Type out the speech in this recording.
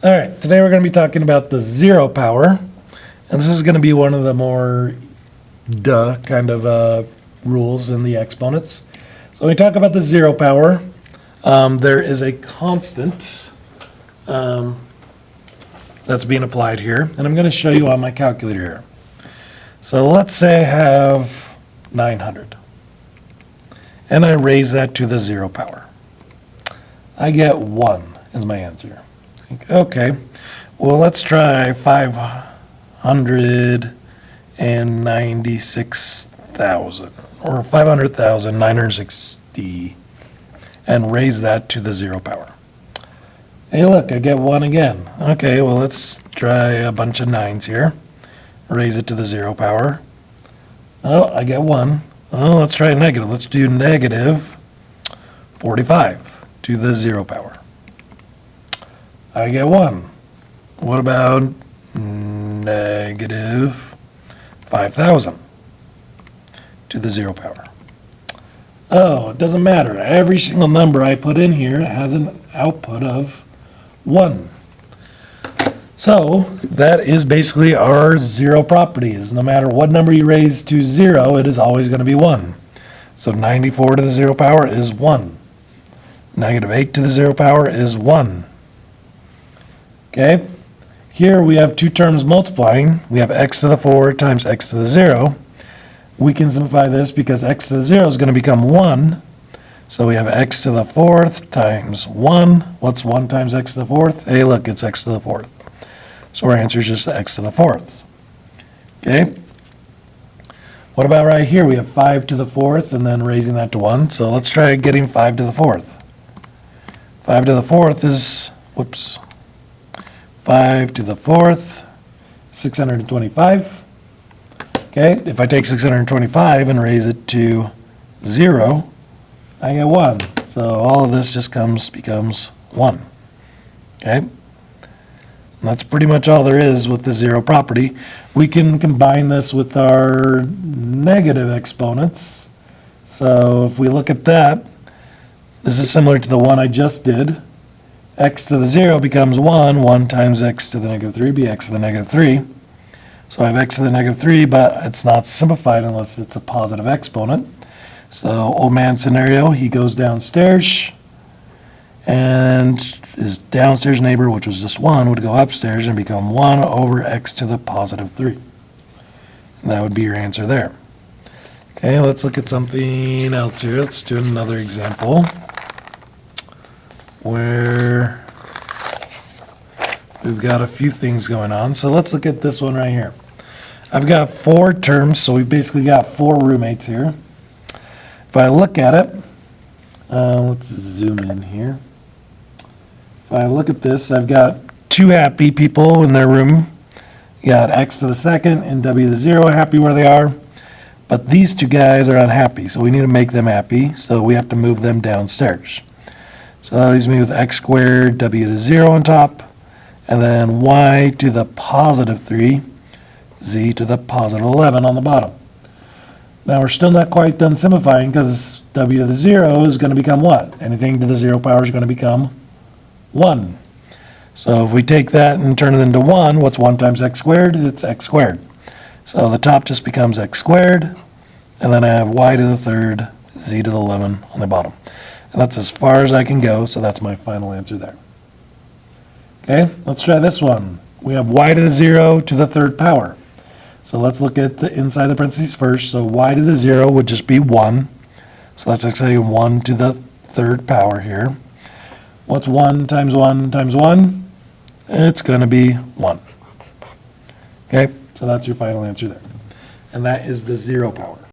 All right, today we're going to be talking about the zero power, and this is going to be one of the more kind of rules in the exponents. So when we talk about the zero power, there is a constant that's being applied here, and I'm going to show you on my calculator here. So let's say I have 900, and I raise that to the zero power. I get 1 is my answer. Okay, well, let's try 596,000 or 500,960 and raise that to the zero power. Hey, look, I get 1 again. Okay, well, let's try a bunch of 9s here. Raise it to the zero power. Oh, I get 1. Oh, let's try a negative. Let's do negative 45 to the zero power. I get 1. What about negative 5,000 to the zero power? Oh, it doesn't matter. Every single number I put in here has an output of 1. So that is basically our zero properties. No matter what number you raise to 0, it is always going to be 1. So 94 to the zero power is 1. Negative 8 to the zero power is 1. Okay, here we have two terms multiplying. We have x to the 4 times x to the 0. We can simplify this because x to the 0 is going to become 1. So we have x to the 4th times 1. What's 1 times x to the 4th? Hey, look, it's x to the 4th. So our answer is just x to the 4th. Okay, what about right here? We have 5 to the 4th and then raising that to 1. So let's try getting 5 to the 4th. 5 to the 4th is, 5 to the 4th, 625. Okay, if I take 625 and raise it to 0, I get 1. So all of this just becomes 1. Okay, and that's pretty much all there is with the zero property. We can combine this with our negative exponents. So if we look at that, this is similar to the one I just did. X to the 0 becomes 1. 1 times x to the negative 3 be x to the negative 3. So I have x to the negative 3, but it's not simplified unless it's a positive exponent. So old man scenario, he goes downstairs, and his downstairs neighbor, which was just 1, would go upstairs and become 1 over x to the positive 3. And that would be your answer there. Okay, let's look at something else here. Let's do another example where we've got a few things going on. So let's look at this one right here. I've got 4 terms, so we've basically got 4 roommates here. If I look at it, let's zoom in here. If I look at this, I've got 2 happy people in their room. You got x to the 2nd and w to the 0 happy where they are. But these 2 guys are unhappy, so we need to make them happy, so we have to move them downstairs. So that leaves me with x squared, w to 0 on top, and then y to the positive 3, z to the positive 11 on the bottom. Now we're still not quite done simplifying because w to the 0 is going to become what? Anything to the 0 power is going to become 1. So if we take that and turn it into 1, what's 1 times x squared? It's x squared. So the top just becomes x squared, and then I have y to the 3rd, z to the 11 on the bottom. And that's as far as I can go, so that's my final answer there. Okay, let's try this one. We have y to the 0 to the 3rd power. So let's look at the inside the parentheses first. So y to the 0 would just be 1. So let's say 1 to the 3rd power here. What's 1 times 1 times 1? It's going to be 1. Okay, so that's your final answer there. And that is the zero power.